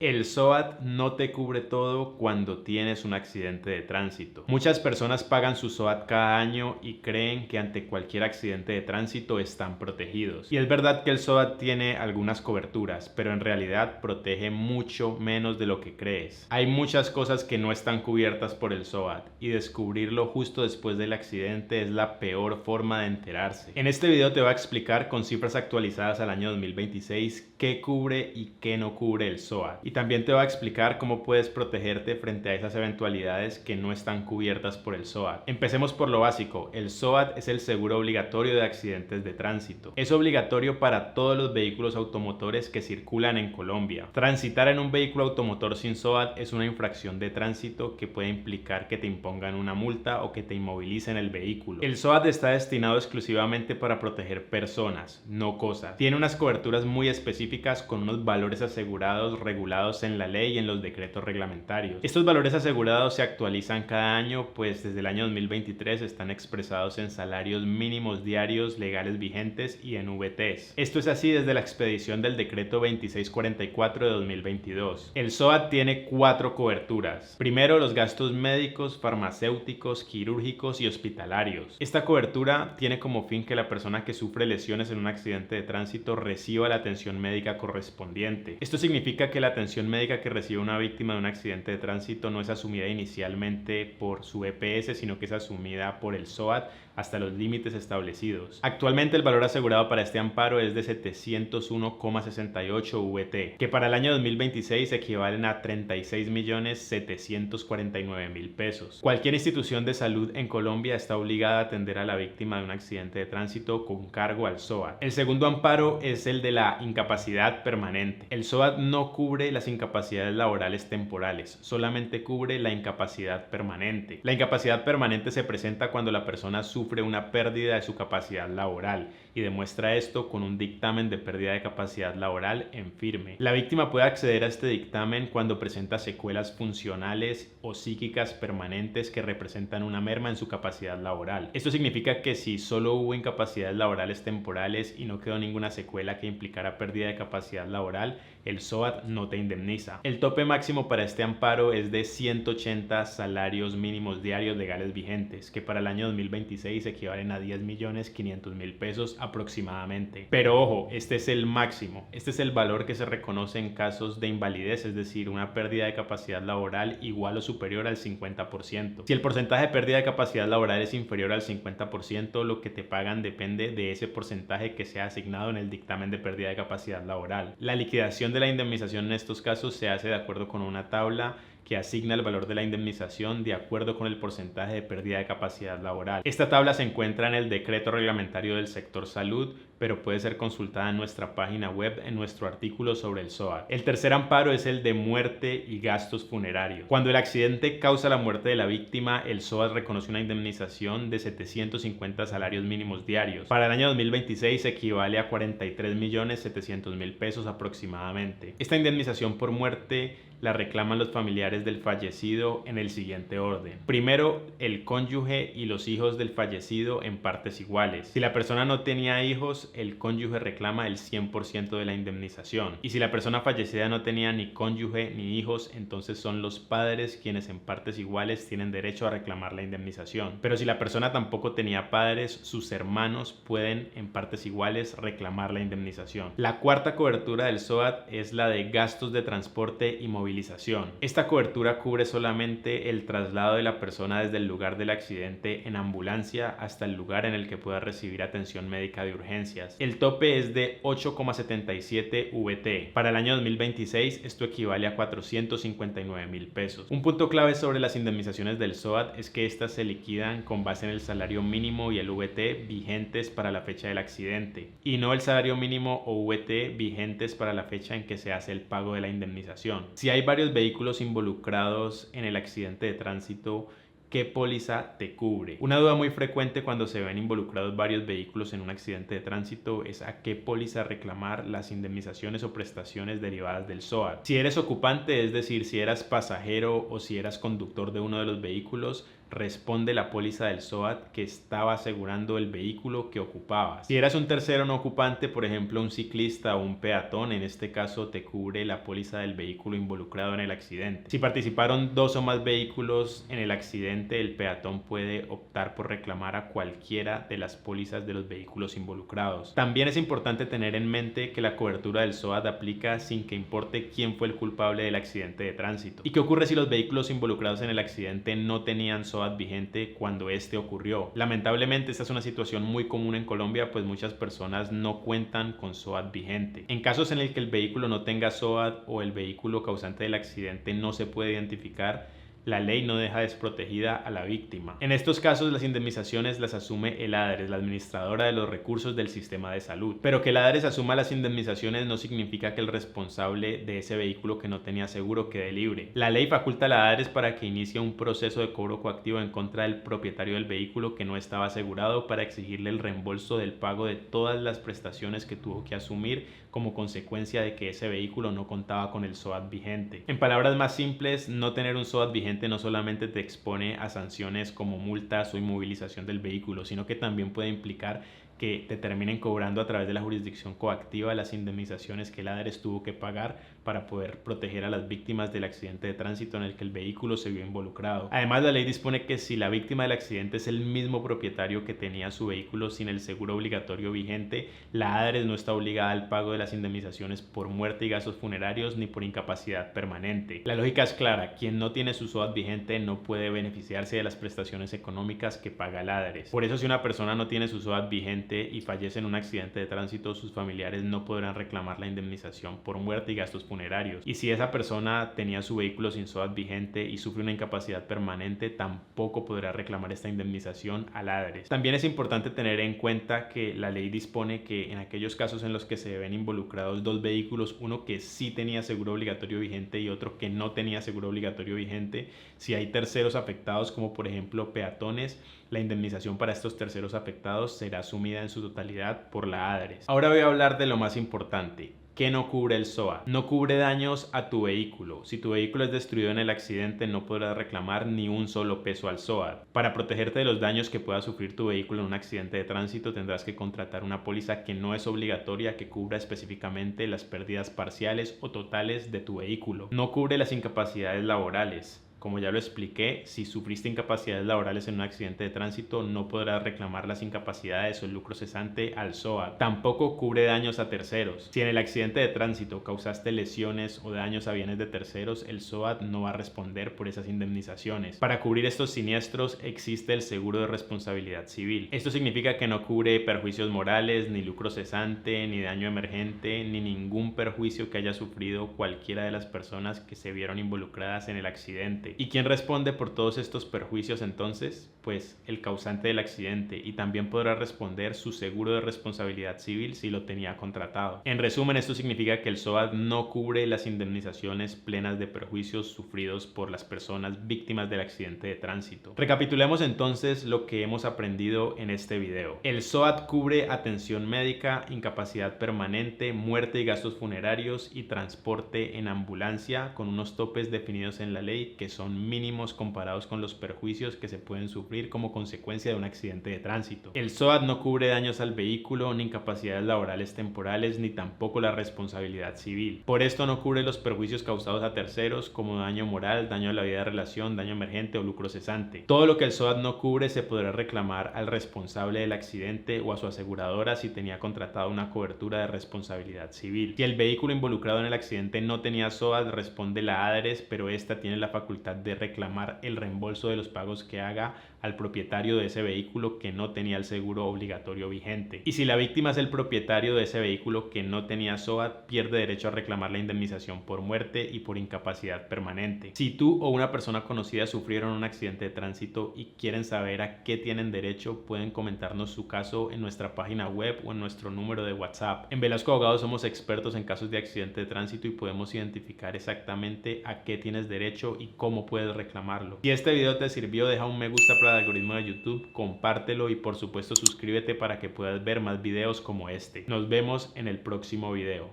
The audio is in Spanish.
El SOAT no te cubre todo cuando tienes un accidente de tránsito. Muchas personas pagan su SOAT cada año y creen que ante cualquier accidente de tránsito están protegidos. Y es verdad que el SOAT tiene algunas coberturas, pero en realidad protege mucho menos de lo que crees. Hay muchas cosas que no están cubiertas por el SOAT y descubrirlo justo después del accidente es la peor forma de enterarse. En este video te voy a explicar con cifras actualizadas al año 2026 qué cubre y qué no cubre el SOAT. Y también te voy a explicar cómo puedes protegerte frente a esas eventualidades que no están cubiertas por el SOAT. Empecemos por lo básico. El SOAT es el seguro obligatorio de accidentes de tránsito. Es obligatorio para todos los vehículos automotores que circulan en Colombia. Transitar en un vehículo automotor sin SOAT es una infracción de tránsito que puede implicar que te impongan una multa o que te inmovilicen el vehículo. El SOAT está destinado exclusivamente para proteger personas, no cosas. Tiene unas coberturas muy específicas con unos valores asegurados regulados en la ley y en los decretos reglamentarios. Estos valores asegurados se actualizan cada año, pues desde el año 2023 están expresados en salarios mínimos diarios legales vigentes y en VTs. Esto es así desde la expedición del decreto 2644 de 2022. El SOAT tiene 4 coberturas. Primero, los gastos médicos, farmacéuticos, quirúrgicos y hospitalarios. Esta cobertura tiene como fin que la persona que sufre lesiones en un accidente de tránsito reciba la atención médica correspondiente. Esto significa que la atención médica que recibe una víctima de un accidente de tránsito no es asumida inicialmente por su EPS, sino que es asumida por el SOAT hasta los límites establecidos. Actualmente el valor asegurado para este amparo es de 701,68 VT, que para el año 2026 equivalen a 36.749.000 pesos. Cualquier institución de salud en Colombia está obligada a atender a la víctima de un accidente de tránsito con cargo al SOAT. El segundo amparo es el de la incapacidad permanente. El SOAT no cubre las incapacidades laborales temporales, solamente cubre la incapacidad permanente. La incapacidad permanente se presenta cuando la persona sufre una pérdida de su capacidad laboral y demuestra esto con un dictamen de pérdida de capacidad laboral en firme. La víctima puede acceder a este dictamen cuando presenta secuelas funcionales o psíquicas permanentes que representan una merma en su capacidad laboral. Esto significa que si solo hubo incapacidades laborales temporales y no quedó ninguna secuela que implicara pérdida de capacidad laboral, el SOAT no te indemniza. El tope máximo para este amparo es de 180 salarios mínimos diarios legales vigentes, que para el año 2026 equivalen a 10.500.000 pesos aproximadamente. Pero ojo, este es el máximo. Este es el valor que se reconoce en casos de invalidez, es decir, una pérdida de capacidad laboral igual o superior al 50%. Si el porcentaje de pérdida de capacidad laboral es inferior al 50%, lo que te pagan depende de ese porcentaje que sea asignado en el dictamen de pérdida de capacidad laboral. La liquidación de la indemnización en estos casos se hace de acuerdo con una tabla que asigna el valor de la indemnización de acuerdo con el porcentaje de pérdida de capacidad laboral. Esta tabla se encuentra en el decreto reglamentario del sector salud, pero puede ser consultada en nuestra página web en nuestro artículo sobre el SOAT. El tercer amparo es el de muerte y gastos funerarios. Cuando el accidente causa la muerte de la víctima, el SOAT reconoce una indemnización de 750 salarios mínimos diarios. Para el año 2026 equivale a 43.700.000 pesos aproximadamente. Esta indemnización por muerte la reclaman los familiares del fallecido en el siguiente orden. Primero, el cónyuge y los hijos del fallecido en partes iguales. Si la persona no tenía hijos, el cónyuge reclama el 100% de la indemnización. Y si la persona fallecida no tenía ni cónyuge ni hijos, entonces son los padres quienes en partes iguales tienen derecho a reclamar la indemnización. Pero si la persona tampoco tenía padres, sus hermanos pueden en partes iguales reclamar la indemnización. La cuarta cobertura del SOAT es la de gastos de transporte y movilización. Esta cobertura cubre solamente el traslado de la persona desde el lugar del accidente en ambulancia hasta el lugar en el que pueda recibir atención médica de urgencias. El tope es de 8,77 VT. Para el año 2026 esto equivale a 459.000 pesos. Un punto clave sobre las indemnizaciones del SOAT es que estas se liquidan con base en el salario mínimo y el VT vigentes para la fecha del accidente y no el salario mínimo o VT vigentes para la fecha en que se hace el pago de la indemnización. Si hay varios vehículos involucrados en el accidente de tránsito, ¿qué póliza te cubre? Una duda muy frecuente cuando se ven involucrados varios vehículos en un accidente de tránsito es a qué póliza reclamar las indemnizaciones o prestaciones derivadas del SOAT. Si eres ocupante, es decir, si eras pasajero o si eras conductor de uno de los vehículos, responde la póliza del SOAT que estaba asegurando el vehículo que ocupabas. Si eras un tercero no ocupante, por ejemplo un ciclista o un peatón, en este caso te cubre la póliza del vehículo involucrado en el accidente. Si participaron dos o más vehículos en el accidente, el peatón puede optar por reclamar a cualquiera de las pólizas de los vehículos involucrados. También es importante tener en mente que la cobertura del SOAT aplica sin que importe quién fue el culpable del accidente de tránsito. ¿Y qué ocurre si los vehículos involucrados en el accidente no tenían SOAT vigente cuando este ocurrió? Lamentablemente esta es una situación muy común en Colombia, pues muchas personas no cuentan con SOAT vigente. En casos en el que el vehículo no tenga SOAT o el vehículo causante del accidente no se puede identificar, la ley no deja desprotegida a la víctima. En estos casos las indemnizaciones las asume el ADRES, la administradora de los recursos del sistema de salud. Pero que el ADRES asuma las indemnizaciones no significa que el responsable de ese vehículo que no tenía seguro quede libre. La ley faculta a la ADRES para que inicie un proceso de cobro coactivo en contra del propietario del vehículo que no estaba asegurado para exigirle el reembolso del pago de todas las prestaciones que tuvo que asumir como consecuencia de que ese vehículo no contaba con el SOAT vigente. En palabras más simples, no tener un SOAT vigente no solamente te expone a sanciones como multas o inmovilización del vehículo, sino que también puede implicar que te terminen cobrando a través de la jurisdicción coactiva las indemnizaciones que el ADRES tuvo que pagar para poder proteger a las víctimas del accidente de tránsito en el que el vehículo se vio involucrado. Además, la ley dispone que si la víctima del accidente es el mismo propietario que tenía su vehículo sin el seguro obligatorio vigente, la ADRES no está obligada al pago de las indemnizaciones por muerte y gastos funerarios ni por incapacidad permanente. La lógica es clara: quien no tiene su SOAT vigente no puede beneficiarse de las prestaciones económicas que paga el ADRES. Por eso, si una persona no tiene su SOAT vigente y fallece en un accidente de tránsito, sus familiares no podrán reclamar la indemnización por muerte y gastos funerarios. Y si esa persona tenía su vehículo sin SOAT vigente y sufre una incapacidad permanente, tampoco podrá reclamar esta indemnización al ADRES. También es importante tener en cuenta que la ley dispone que en aquellos casos en los que se ven involucrados dos vehículos, uno que sí tenía seguro obligatorio vigente y otro que no tenía seguro obligatorio vigente, si hay terceros afectados como por ejemplo peatones, la indemnización para estos terceros afectados será asumida en su totalidad por la ADRES. Ahora voy a hablar de lo más importante. ¿Qué no cubre el SOAT? No cubre daños a tu vehículo. Si tu vehículo es destruido en el accidente, no podrás reclamar ni un solo peso al SOAT. Para protegerte de los daños que pueda sufrir tu vehículo en un accidente de tránsito, tendrás que contratar una póliza que no es obligatoria, que cubra específicamente las pérdidas parciales o totales de tu vehículo. No cubre las incapacidades laborales. Como ya lo expliqué, si sufriste incapacidades laborales en un accidente de tránsito, no podrás reclamar las incapacidades o el lucro cesante al SOAT. Tampoco cubre daños a terceros. Si en el accidente de tránsito causaste lesiones o daños a bienes de terceros, el SOAT no va a responder por esas indemnizaciones. Para cubrir estos siniestros existe el seguro de responsabilidad civil. Esto significa que no cubre perjuicios morales, ni lucro cesante, ni daño emergente, ni ningún perjuicio que haya sufrido cualquiera de las personas que se vieron involucradas en el accidente. ¿Y quién responde por todos estos perjuicios entonces? Pues el causante del accidente, y también podrá responder su seguro de responsabilidad civil si lo tenía contratado. En resumen, esto significa que el SOAT no cubre las indemnizaciones plenas de perjuicios sufridos por las personas víctimas del accidente de tránsito. Recapitulemos entonces lo que hemos aprendido en este video. El SOAT cubre atención médica, incapacidad permanente, muerte y gastos funerarios y transporte en ambulancia con unos topes definidos en la ley que son mínimos comparados con los perjuicios que se pueden sufrir como consecuencia de un accidente de tránsito. El SOAT no cubre daños al vehículo, ni incapacidades laborales temporales, ni tampoco la responsabilidad civil. Por esto no cubre los perjuicios causados a terceros como daño moral, daño a la vida de relación, daño emergente o lucro cesante. Todo lo que el SOAT no cubre se podrá reclamar al responsable del accidente o a su aseguradora si tenía contratada una cobertura de responsabilidad civil. Si el vehículo involucrado en el accidente no tenía SOAT, responde la ADRES, pero esta tiene la facultad de reclamar el reembolso de los pagos que haga al propietario de ese vehículo que no tenía el seguro obligatorio vigente. Y si la víctima es el propietario de ese vehículo que no tenía SOAT, pierde derecho a reclamar la indemnización por muerte y por incapacidad permanente. Si tú o una persona conocida sufrieron un accidente de tránsito y quieren saber a qué tienen derecho, pueden comentarnos su caso en nuestra página web o en nuestro número de WhatsApp. En Velasco Abogados somos expertos en casos de accidente de tránsito y podemos identificar exactamente a qué tienes derecho y cómo puedes reclamarlo. Si este video te sirvió, deja un me gusta para el algoritmo de YouTube, compártelo y por supuesto suscríbete para que puedas ver más videos como este. Nos vemos en el próximo video.